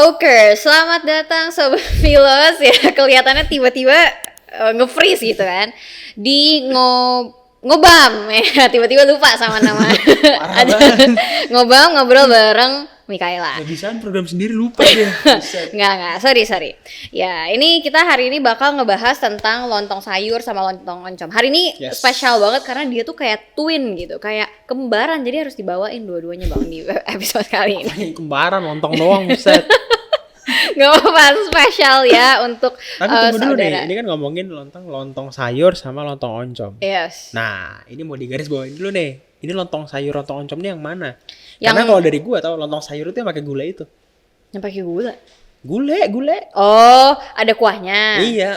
Oke, selamat datang Sobat Filos ya. Kelihatannya tiba-tiba nge-freeze gitu kan. Di ngobam ya, tiba-tiba lupa sama nama. Ada ngobam ngobrol bareng Mikaela. Kebiasaan program sendiri lupa dia. Nggak, sorry. Ya, ini kita hari ini bakal ngebahas tentang lontong sayur sama lontong oncom. Hari ini spesial banget karena dia tuh kayak twin gitu, kayak kembaran. Jadi harus dibawain dua-duanya Bang di episode kali ini. Kembaran lontong doang, buset. Gak apa-apa, spesial ya untuk Tapi tunggu dulu saudara. nih, ini kan ngomongin lontong sayur sama lontong oncom. Yes. Nah, ini mau digaris bawain dulu nih. Ini lontong sayur, lontong oncom nih yang mana? Yang- Karena kalau dari gua tau lontong sayur itu yang pakai gula itu. Yang pakai gula. Gule. Oh, ada kuahnya. Iya,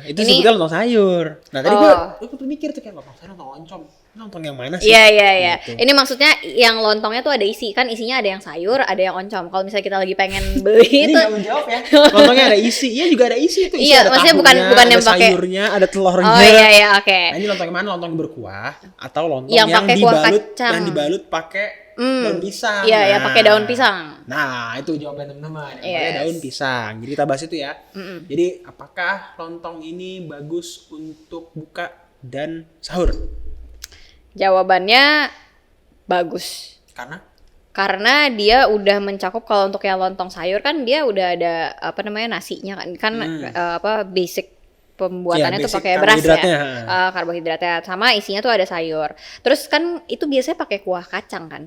itu Ini- sebetulnya lontong sayur. Nah, tadi Oh. gua tuh mikir tuh kayak lontong sayur, lontong oncom. Ini lontong yang mana sih? Iya. Gitu. Ini maksudnya yang lontongnya tuh ada isi. Kan isinya ada yang sayur, ada yang oncom. Kalau misalnya kita lagi pengen beli Ini itu nggak menjawab ya. Lontongnya ada isi, iya juga ada isi itu. Isi Iya, ada maksudnya tahunya, bukan yang ada pakai- sayurnya, ada telurnya. Oh iya, oke. Nah, ini lontong yang mana? Lontong yang berkuah atau lontong Yang pakai kuah dibalut kacang. yang dibalut pakai daun pisang. Iya, yang pakai daun pisang. Nah, itu jawaban teman-teman. Yang pakai Yes. daun pisang. Jadi kita bahas itu ya. Jadi, apakah lontong ini bagus untuk buka dan sahur? Jawabannya bagus. Karena dia udah mencakup, kalau untuk yang lontong sayur kan dia udah ada apa namanya nasinya kan basic pembuatannya Iya, tuh basic pakai beras ya, karbohidratnya. karbohidratnya sama isinya tuh ada sayur. Terus kan itu biasanya pakai kuah kacang kan.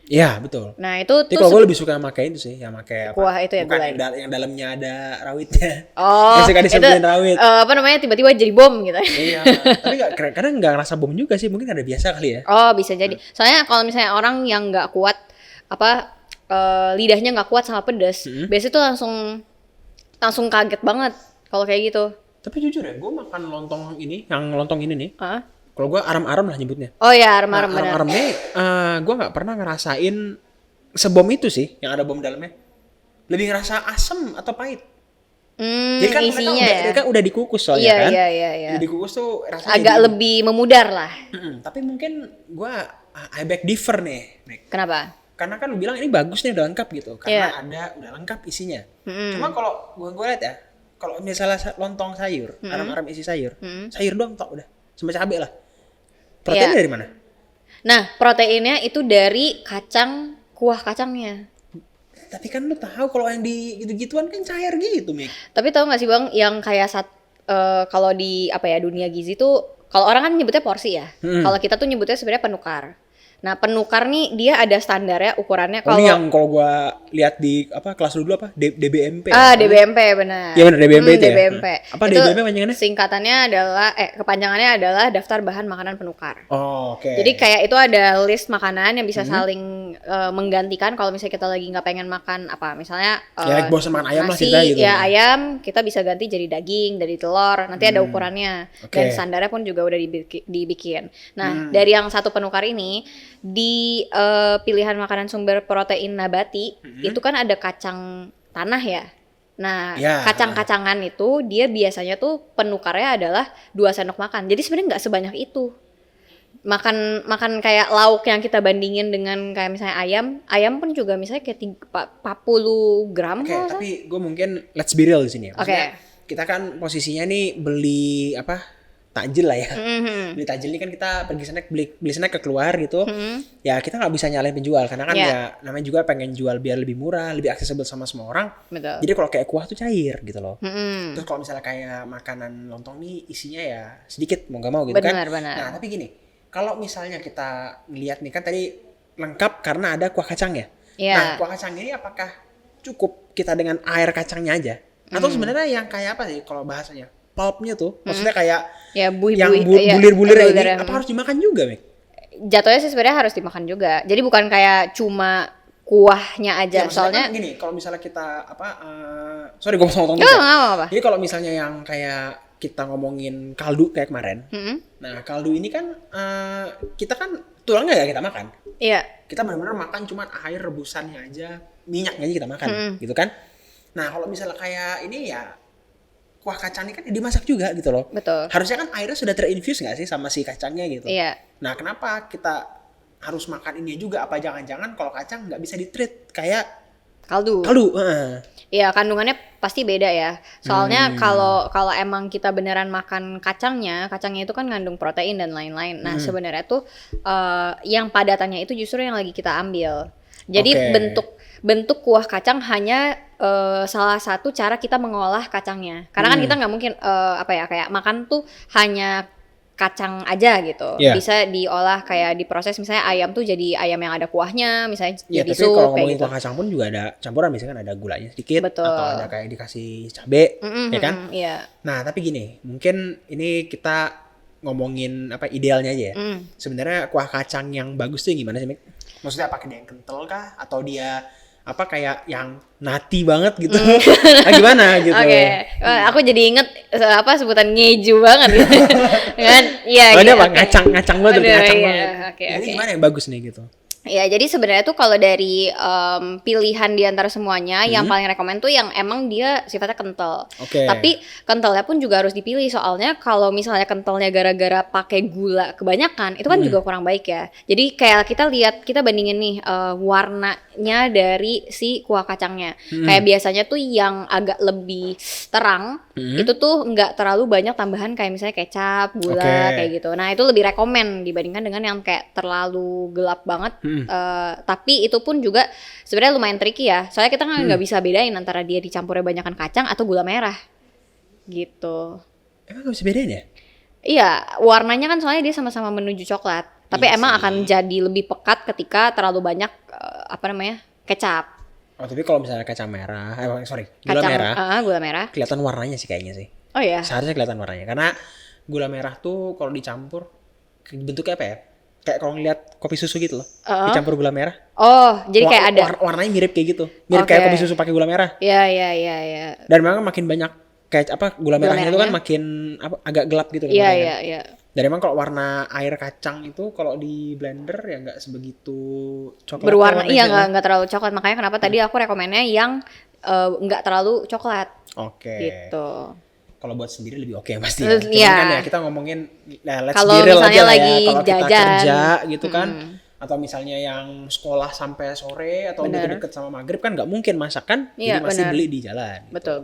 Iya, betul. Nah itu Tapi tuh kalau gue lebih suka pakai itu sih, yang pakai apa? Kuah itu ya, Bukan gulai. yang dalamnya ada rawitnya. oh Yang suka itu disebulin rawit. apa namanya tiba-tiba jadi bom gitu. Iya, tapi kadang nggak ngerasa bom juga sih, mungkin ada biasa kali ya. Oh bisa jadi. Soalnya kalau misalnya orang yang nggak kuat lidahnya nggak kuat sama pedas, biasanya tuh langsung kaget banget kalau kayak gitu. Tapi jujur ya, gue makan lontong ini nih, Hah? kalau gue aram-aram lah nyebutnya. Oh ya, arem-arem Nah, benar. aram-aram nih, gue nggak pernah ngerasain sebom itu sih, yang ada bom dalamnya. Lebih ngerasa asem atau pahit. Jadi kan isinya ya. mereka udah dikukus soalnya Iya, kan. iya. Jadi dikukus tuh rasanya Agak jadi- lebih memudar lah. Tapi mungkin gue I beg differ nih, Mek. Kenapa? Karena kan lu bilang ini bagus nih udah lengkap gitu, Iya. karena udah lengkap isinya. Cuma kalau gue lihat ya, kalau misalnya lontong sayur, aram-aram isi sayur, sayur doang tok udah, sama cabai lah. Proteinnya Iya. dari mana? Nah, proteinnya itu dari kuah kacangnya. Tapi kan lu tahu kalau yang di gitu-gituan kan cair gitu, Mik. Tapi tahu nggak sih Bang, yang kayak kalau di dunia gizi tuh, kalau orang kan nyebutnya porsi ya. Kalau kita tuh nyebutnya sebenarnya penukar. Nah, penukar nih dia ada standarnya, ukurannya. Ini yang kalau gua lihat di kelas dulu DBMP. DBMP benar. Iya benar, DBMP itu ya? DBMP. Apa Itu DBMP panjangannya? Singkatannya adalah kepanjangannya adalah daftar bahan makanan penukar. Oh, oke. Jadi kayak itu ada list makanan yang bisa saling menggantikan kalau misalnya kita lagi nggak pengen makan misalnya Ya, bosan makan ayam lah nasi, ceritanya gitu. ya ayam kita bisa ganti jadi daging, dari telur, nanti ada ukurannya. Oke. Dan standarnya pun juga udah dibikin. Nah, dari yang satu penukar ini di pilihan makanan sumber protein nabati itu kan ada kacang tanah ya. Nah, Ya. kacang-kacangan itu dia biasanya tuh penukarnya adalah 2 sendok makan. Jadi sebenarnya nggak sebanyak itu. Makan kayak lauk yang kita bandingin dengan kayak misalnya ayam pun juga misalnya kayak 40 gram. Oke, kalau nggak tapi gue mungkin let's be real di sini ya. Maksudnya, Oke. kita kan posisinya nih beli takjil lah ya. Beli takjil ini kan kita pergi snack, beli snack ke keluar gitu. Ya kita nggak bisa nyalain penjual karena kan Iya. ya namanya juga pengen jual biar lebih murah, lebih accessible sama semua orang. Betul. Jadi kalau kayak kuah tuh cair gitu loh. Mm-mm. Terus kalau misalnya kayak makanan lontong nih isinya ya sedikit mau gak mau gitu kan. Benar. Nah tapi gini, kalau misalnya kita ngeliat nih kan tadi lengkap karena ada kuah kacangnya. Iya. Nah kuah kacang ini apakah cukup kita dengan air kacangnya aja? Atau sebenarnya yang kayak apa sih kalau bahasanya? Pulpnya tuh, maksudnya kayak Ya yang buih-buih bulir-bulir ini bulir-bulir. apa harus dimakan juga, Mek? Jatuhnya sih sebenarnya harus dimakan juga. Jadi bukan kayak cuma kuahnya aja. Ya, maksudnya Soalnya kan gini, kalau misalnya kita sorry gue potong nggak apa-apa. Jadi kalau misalnya yang kayak kita ngomongin kaldu kayak kemarin, nah kaldu ini kan kita kan tulangnya gak kita makan. Iya. Kita benar-benar makan cuman air rebusannya aja, minyaknya aja kita makan, gitu kan? Nah kalau misalnya kayak ini ya kuah kacang ini kan dimasak juga gitu loh. Betul. Harusnya kan airnya sudah terinfuse nggak sih sama si kacangnya gitu. Iya. Nah kenapa kita harus makan ini juga? Apa jangan-jangan kalau kacang nggak bisa ditreat kayak Kaldu. Iya, kandungannya pasti beda ya. Soalnya kalau emang kita beneran makan kacangnya itu kan ngandung protein dan lain-lain. Nah, sebenarnya tuh yang padatannya itu justru yang lagi kita ambil. Jadi bentuk kuah kacang hanya salah satu cara kita mengolah kacangnya. Karena kan kita nggak mungkin kayak makan tuh hanya kacang aja gitu. Bisa diolah kayak diproses, misalnya ayam tuh jadi ayam yang ada kuahnya, misalnya jadi tapi sup kalau kayak ngomongin gitu. kuah kacang pun juga ada campuran, misalkan ada gulanya sedikit. Betul. Atau ada kayak dikasih cabe, ya kan? Iya. Nah, tapi gini, mungkin ini kita ngomongin idealnya aja ya. Sebenarnya kuah kacang yang bagus tuh yang gimana sih, Mik? Maksudnya apakah dia yang kental kah? Atau dia kayak yang nati banget gitu? Gimana gitu? Oke. Aku jadi inget sebutan ngeju banget gitu. Kan? Iya. Ini apa? Ngacang banget, ngacang banget. Oke. Ini gimana yang bagus nih gitu? Ya, jadi sebenarnya tuh kalau dari pilihan di antara semuanya, yang paling rekomen tuh yang emang dia sifatnya kental. Tapi kentalnya pun juga harus dipilih, soalnya kalau misalnya kentalnya gara-gara pakai gula kebanyakan, itu kan juga kurang baik ya. Jadi kayak kita bandingin nih warnanya dari si kuah kacangnya. Kayak biasanya tuh yang agak lebih terang, itu tuh nggak terlalu banyak tambahan kayak misalnya kecap, gula, kayak gitu. Nah, itu lebih rekomen dibandingkan dengan yang kayak terlalu gelap banget. Tapi itu pun juga sebenarnya lumayan tricky ya. Soalnya kita nggak bisa bedain antara dia dicampurnya banyakan kacang atau gula merah. Gitu. Emang nggak bisa bedain ya? Iya, warnanya kan soalnya dia sama-sama menuju coklat. Tapi emang akan jadi lebih pekat ketika terlalu banyak kecap. Oh, tapi kalau misalnya kacang merah, gula merah, kelihatan warnanya sih kayaknya sih. Oh ya. Seharusnya kelihatan warnanya, karena gula merah tuh kalau dicampur bentuknya apa ya? Kayak kalau ngeliat kopi susu gitu loh, dicampur gula merah. Oh, jadi kayak ada warnanya mirip kayak gitu, mirip kayak kopi susu pakai gula merah. Iya. Dan memang makin banyak kayak gula merahnya itu kan makin agak gelap gitu kan. Iya. Dan emang kalau warna air kacang itu kalau di blender ya nggak sebegitu coklat. Berwarna, iya nggak terlalu coklat. Makanya kenapa tadi aku rekomennya yang nggak terlalu coklat. Gitu. Kalau buat sendiri lebih oke pasti ya. Cuman kan ya kita ngomongin let's kalau be real misalnya aja lagi ya. Kalau kita kerja gitu kan, atau misalnya yang sekolah sampai sore atau deket-deket sama maghrib kan nggak mungkin masak kan, jadi pasti beli di jalan. Betul.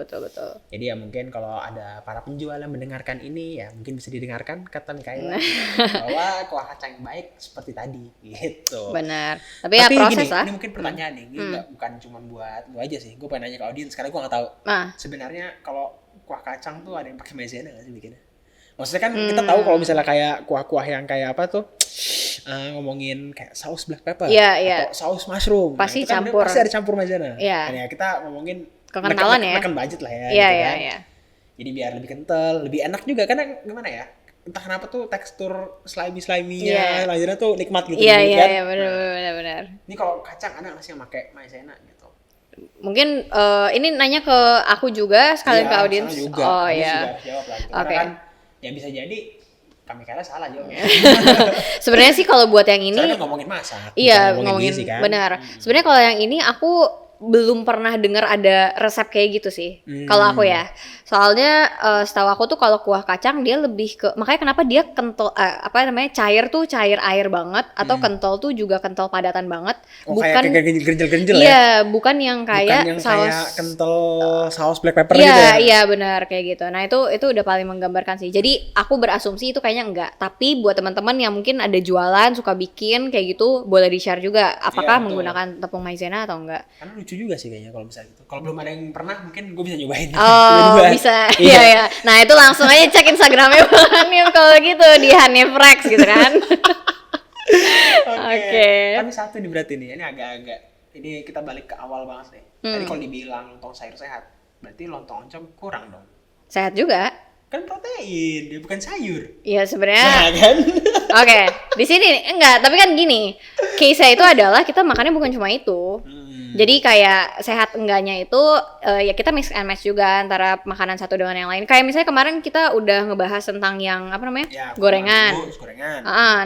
Jadi ya mungkin kalau ada para penjual yang mendengarkan ini ya mungkin bisa didengarkan kata Mikaela bahwa kuah kacang yang baik seperti tadi gitu. Benar. Tapi ya proses gini, lah. ini mungkin pertanyaan nih, ini bukan cuma buat gue aja sih. Gue pengen nanya ke audiens karena gue nggak tahu. Sebenarnya kalau kuah kacang tuh ada yang pakai maizena nggak sih bikinnya? Maksudnya kan kita tahu kalau misalnya kayak kuah-kuah yang kayak apa tuh ngomongin kayak saus black pepper atau saus mushroom, pasti kan campur. pasti ada campur maizena. Kan ya kita ngomongin kekentalan ya. Neken budget lah ya. Iya. Jadi biar lebih kental, lebih enak juga karena gimana ya? Entah kenapa tuh tekstur slimy-nya maizena tuh nikmat gitu. Iya, benar. Ini kalau kacang ada nggak sih yang pakai maizena gitu? Mungkin ini nanya ke aku juga sekalian ke audiens. Oh iya. Jawab lah gitu. Karena kan ya bisa jadi kami kira salah jawabnya. Sebenarnya sih kalau buat yang ini saya kan ngomongin masak. Iya, ngomongin gizi, kan? Benar. Sebenarnya kalau yang ini aku belum pernah dengar ada resep kayak gitu sih. Kalau aku ya. Soalnya setahu aku tuh kalau kuah kacang dia lebih ke, makanya kenapa dia kental cair tuh cair air banget, atau kental tuh juga kental padatan banget. Bukan kayak genjel-genjel ya. Iya, bukan yang kayak bukan yang saus kayak kental saus black pepper gitu ya. Iya, benar kayak gitu. Nah, itu udah paling menggambarkan sih. Jadi aku berasumsi itu kayaknya enggak. Tapi buat teman-teman yang mungkin ada jualan suka bikin kayak gitu, boleh di-share juga apakah menggunakan tepung maizena atau enggak. Karena lucu juga sih kayaknya kalau misalnya gitu. Kalau belum ada yang pernah mungkin gue bisa nyobain. Oh, bisa. Iya. Nah, itu langsung aja cek Instagramnya Hanif kalau gitu di Hanif Rex gitu kan. Oke. Tapi satu nih berarti nih, ini agak-agak ini kita balik ke awal banget nih. Tadi kalau dibilang lontong sayur sehat, berarti lontong oncom kurang dong. Sehat juga. Kan protein, dia bukan sayur. Iya sebenarnya. Nah, kan? Oke, di sini enggak, tapi kan gini, case-nya itu adalah kita makannya bukan cuma itu. Jadi kayak sehat enggaknya itu ya kita mix and match juga antara makanan satu dengan yang lain. Kayak misalnya kemarin kita udah ngebahas tentang yang Ya, gorengan. Gorengan.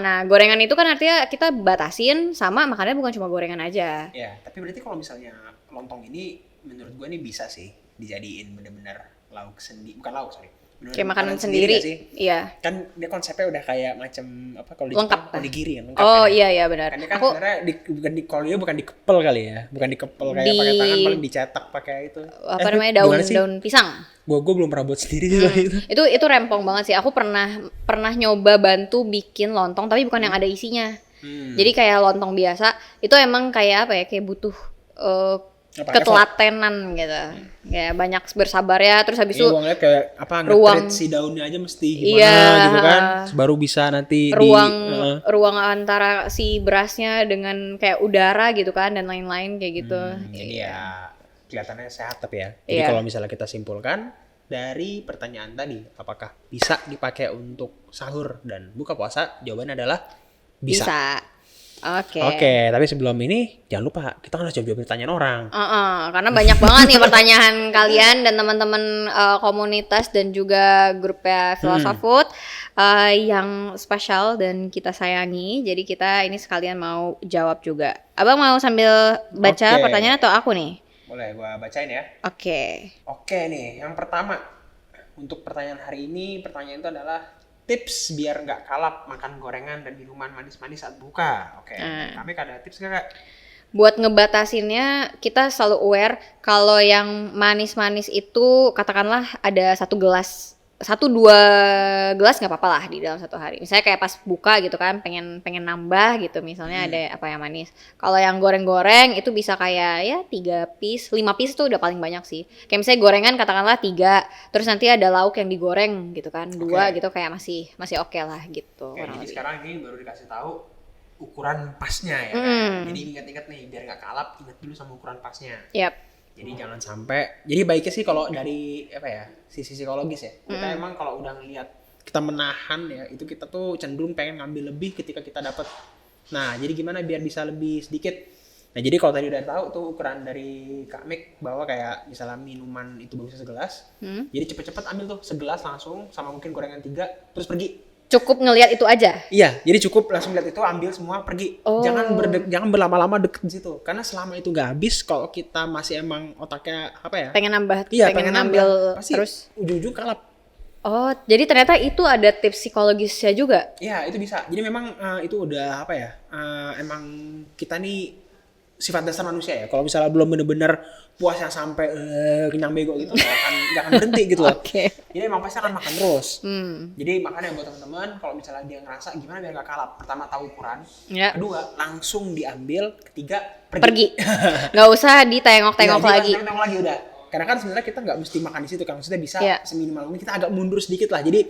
Nah, gorengan itu kan artinya kita batasin sama makannya bukan cuma gorengan aja. Ya, tapi berarti kalau misalnya lontong ini menurut gue ini bisa sih dijadiin bener-bener lauk sendi, bukan lauk sorry. Kayak makanan sendiri. Iya. Kan dia konsepnya udah kayak macam apa kalau di lengkap Jepang onigiri kan. Oh iya benar. Kan dia kan sebenarnya kalau dia bukan dikepel kali ya. Bukan dikepel kayak pakai tangan, paling dicetak pakai itu. Apa namanya daun pisang. Gue belum pernah buat sendiri gitu. Itu rempong banget sih. Aku pernah nyoba bantu bikin lontong tapi bukan yang ada isinya. Jadi kayak lontong biasa itu emang kayak apa ya, kayak butuh ketelatenan gitu. Ya banyak bersabar ya, terus habis itu gue ngeliat kayak apa nge-treat si daunnya aja mesti gimana gitu kan. Baru bisa nanti ruang antara si berasnya dengan kayak udara gitu kan dan lain-lain kayak gitu. Jadi ya kelihatannya sehat tapi ya. Jadi kalau misalnya kita simpulkan dari pertanyaan tadi, apakah bisa dipakai untuk sahur dan buka puasa? Jawabannya adalah bisa. Oke, tapi sebelum ini jangan lupa kita harus jawab pertanyaan orang. Karena banyak banget nih pertanyaan kalian dan teman-teman komunitas dan juga grupnya Filosofood yang spesial dan kita sayangi. Jadi kita ini sekalian mau jawab juga. Abang mau sambil baca pertanyaan atau aku nih? Boleh, gua bacain ya. Oke nih, yang pertama untuk pertanyaan hari ini, pertanyaan itu adalah tips biar nggak kalap makan gorengan dan minuman manis-manis saat buka. Kami ada tips nggak Kak? Buat ngebatasinnya kita selalu aware kalau yang manis-manis itu katakanlah ada 1-2 gelas nggak apa-apa lah di dalam satu hari. Misalnya kayak pas buka gitu kan pengen nambah gitu, misalnya ada apa yang manis. Kalau yang goreng-goreng itu bisa kayak ya 3 piece, 5 piece tuh udah paling banyak sih. Kayak misalnya gorengan katakanlah 3, terus nanti ada lauk yang digoreng gitu kan 2 gitu, kayak masih oke lah gitu. Jadi sekarang ini baru dikasih tahu ukuran pasnya ya. Jadi ingat-ingat nih biar nggak kalap, ingat dulu sama ukuran pasnya. Jadi jangan sampai, jadi baiknya sih kalau dari apa ya, sisi psikologis ya. Kita emang kalau udah ngelihat kita menahan ya, itu kita tuh cenderung pengen ngambil lebih ketika kita dapat. Nah, jadi gimana biar bisa lebih sedikit? Nah, jadi kalau tadi udah tahu tuh ukuran dari Kak Mik bahwa kayak misalnya minuman itu bagusnya segelas. Jadi cepet-cepet ambil tuh segelas langsung sama mungkin gorengan 3 terus pergi. Cukup ngelihat itu aja? Iya, jadi cukup langsung lihat itu, ambil semua, pergi. Jangan berlama-lama deket di situ. Karena selama itu nggak habis, kalau kita masih emang otaknya apa ya? Pengen nambah, pengen ngambil terus ujung-ujung kalap. Jadi ternyata itu ada tips psikologisnya juga? Iya, itu bisa. Jadi memang itu udah apa ya? Emang kita nih sifat dasar manusia ya. Kalau misalnya belum bener-bener puas yang sampai kenyang bego gitu, nggak akan berhenti gitu loh. Jadi emang pasti akan makan terus. Jadi makanya buat teman-teman, kalau misalnya dia ngerasa gimana biar nggak kalap, pertama tahu ukuran, kedua langsung diambil, ketiga pergi. Nggak usah ditengok-tengok lagi. Tengok lagi udah. Karena kan sebenarnya kita nggak mesti makan di situ kan, maksudnya bisa seminimal mungkin kita agak mundur sedikit lah. Jadi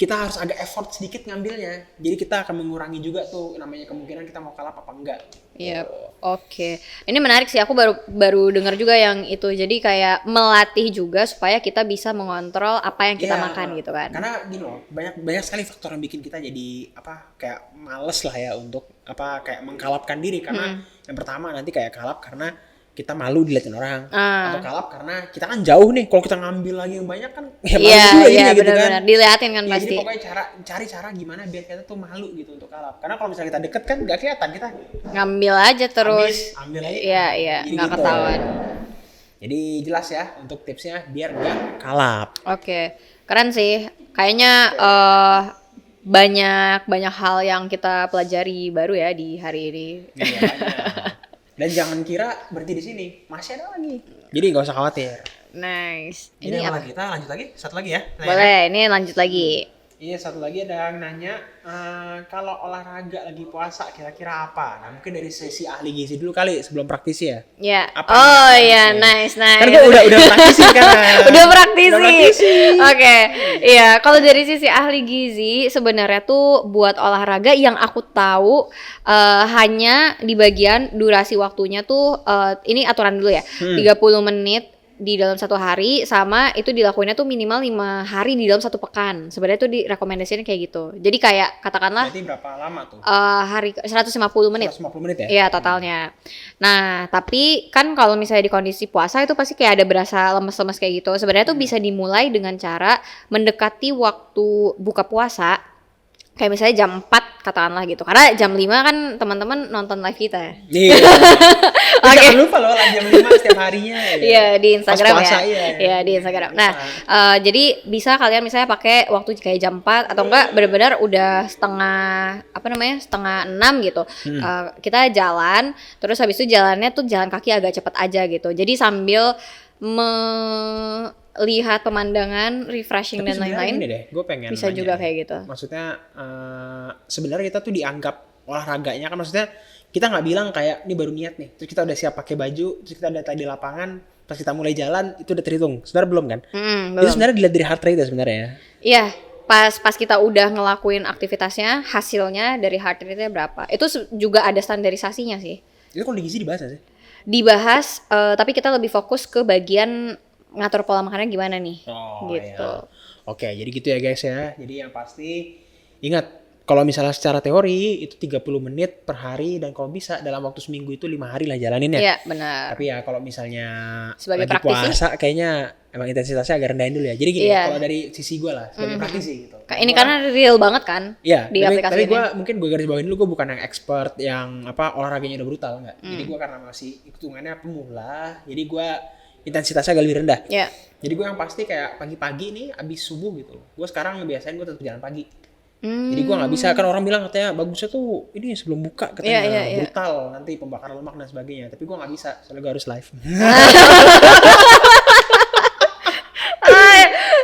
kita harus agak effort sedikit ngambilnya. Jadi kita akan mengurangi juga tuh namanya kemungkinan kita mau kalap apa enggak. Ini menarik sih, aku baru dengar juga yang itu. Jadi kayak melatih juga supaya kita bisa mengontrol apa yang kita makan gitu kan. Karena gini loh, banyak sekali faktor yang bikin kita jadi apa kayak males lah ya untuk apa kayak mengkalapkan diri. Karena yang pertama nanti kayak kalap karena kita malu dilihatin orang, atau kalap karena kita kan jauh nih. Kalau kita ngambil lagi yang banyak kan ya malu juga gitu kan. Dilihatin kan pasti. Jadi pokoknya cari cara gimana biar kita tuh malu gitu untuk kalap. Karena kalau misalnya kita deket kan nggak kelihatan, kita ngambil aja terus. Ambil aja. Iya, nggak gitu. Ketahuan. Jadi jelas ya untuk tipsnya biar nggak kalap. Keren sih. Kayaknya banyak hal yang kita pelajari baru ya di hari ini. Dan jangan kira berhenti di sini, masih ada lagi. Jadi nggak usah khawatir. Nice. Ini apa? Kita lanjut lagi, satu lagi ya. Boleh, ini lanjut lagi. Iya, satu lagi ada yang nanya, kalau olahraga lagi puasa kira-kira apa? Nah, mungkin dari sesi ahli gizi dulu kali sebelum praktisi ya. Iya. Nice. Kan gue udah praktisi kan. Udah praktisi. Iya, kalau dari sisi ahli gizi sebenarnya tuh buat olahraga yang aku tahu hanya di bagian durasi waktunya tuh ini aturan dulu ya. 30 menit di dalam satu hari, sama itu dilakuinnya tuh minimal 5 hari di dalam satu pekan. Sebenarnya tuh direkomendasinya kayak gitu. Jadi kayak katakanlah berarti berapa lama tuh? Hari 150 menit. 150 menit ya? Iya, totalnya. Nah, tapi kan kalau misalnya di kondisi puasa itu pasti kayak ada berasa lemes-lemes kayak gitu. Sebenarnya tuh bisa dimulai dengan cara mendekati waktu buka puasa. kayak misalnya jam 4 katakanlah gitu. Karena jam 5 kan teman-teman nonton live kita. Iya. Jangan lupa loh jam 5 setiap harinya. Iya, di Instagram puasa, ya. Iya, di Instagram. Nah, jadi bisa kalian misalnya pakai waktu kayak jam 4 atau enggak benar-benar udah setengah 6 gitu. Kita jalan, terus habis itu jalannya tuh jalan kaki agak cepet aja gitu. Jadi sambil lihat pemandangan, refreshing dan lain-lain. Ini deh, gue pengen bisa nanya juga kayak gitu. Maksudnya sebenarnya kita tuh dianggap olahraganya kan, maksudnya kita nggak bilang kayak ini baru niat nih, terus kita udah siap pakai baju, terus kita udah di lapangan, pas kita mulai jalan itu udah terhitung. Sebenarnya belum kan? Belum. Itu sebenarnya dilihat dari heart rate ya sebenarnya. Iya, pas kita udah ngelakuin aktivitasnya, hasilnya dari heart rate-nya berapa. Itu juga ada standarisasinya sih. Itu kalau di gizi dibahas gak sih? Dibahas, tapi kita lebih fokus ke bagian ngatur pola makannya gimana nih, gitu. Ya. Oke, jadi gitu ya guys ya. Jadi yang pasti ingat, kalau misalnya secara teori itu 30 menit per hari, dan kalau bisa dalam waktu seminggu itu 5 hari lah jalanin ya. Iya, benar. Tapi ya kalau misalnya sebagai lagi praktisi, puasa kayaknya emang intensitasnya agak rendahin dulu ya. Jadi gini, kalau dari sisi gue lah sebagai praktisi gitu. Ini karena real banget kan di aplikasi tapi ini. Mungkin gue garis bawahin dulu, gue bukan yang expert yang olahraganya udah brutal, enggak. Jadi gue karena masih hitungannya pemula, jadi gue intensitasnya agak lebih rendah. Yeah. Jadi gue yang pasti kayak pagi-pagi nih abis subuh gitu. Gue sekarang ngebiasain gue tetap jalan pagi. Jadi gue nggak bisa, kan orang bilang katanya bagusnya tuh ini sebelum buka katanya brutal nanti pembakaran lemak dan sebagainya. Tapi gue nggak bisa, soalnya gue harus live.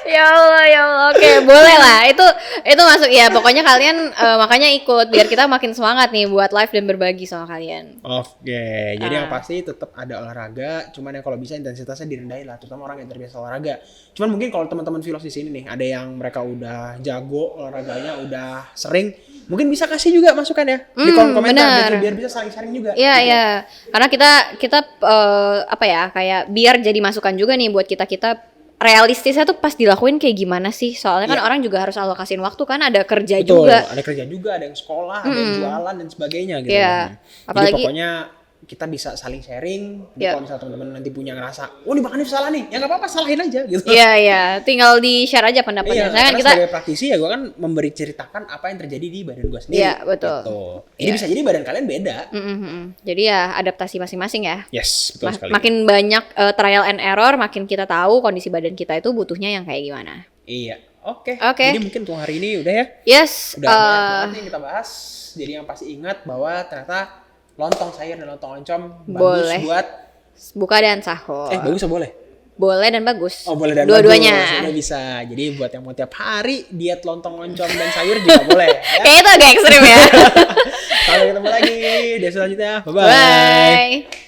Ya Allah, oke, boleh lah. Itu masuk ya. Pokoknya kalian makanya ikut biar kita makin semangat nih buat live dan berbagi sama kalian. Oke, jadi yang pasti tetap ada olahraga, cuman yang kalau bisa intensitasnya direndahin lah, terutama orang yang terbiasa olahraga. Cuman mungkin kalau teman-teman Philos di sini nih, ada yang mereka udah jago olahraganya, udah sering, mungkin bisa kasih juga masukan ya di kolom komentar biar bisa saling sharing juga. Iya, gitu. Iya. Karena kita kayak biar jadi masukan juga nih buat kita realistisnya tuh pas dilakuin kayak gimana sih? Soalnya kan orang juga harus alokasiin waktu kan, ada kerja juga. Ada kerja juga, ada yang sekolah, ada yang jualan dan sebagainya gitu. Iya. Apalagi jadi pokoknya kita bisa saling sharing. Kalau misalnya teman-teman nanti punya ngerasa, ini makannya salah nih, ya nggak apa-apa, salahin aja gitu. Iya, tinggal di share aja pendapatnya. Karena kita sebagai praktisi ya gue kan memberi ceritakan apa yang terjadi di badan gue sendiri. Iya, betul. Gitu. Jadi bisa jadi badan kalian beda. Jadi ya adaptasi masing-masing ya. Yes, betul sekali. Makin banyak trial and error, makin kita tahu kondisi badan kita itu butuhnya yang kayak gimana. Iya. Oke. Jadi mungkin untuk hari ini udah ya. Yes. Udah banyak yang kita bahas. Jadi yang pasti ingat bahwa ternyata lontong sayur dan lontong oncom bagus buat buka dan sahur. Bagus atau boleh? Boleh dan bagus. Oh, boleh dan dua-duanya. Bagus. Sudah bisa. Jadi buat yang mau tiap hari diet lontong oncom dan sayur juga boleh. Ya? Kayak itu agak ekstrim ya. Sampai ketemu lagi di selanjutnya. Bye-bye. Bye.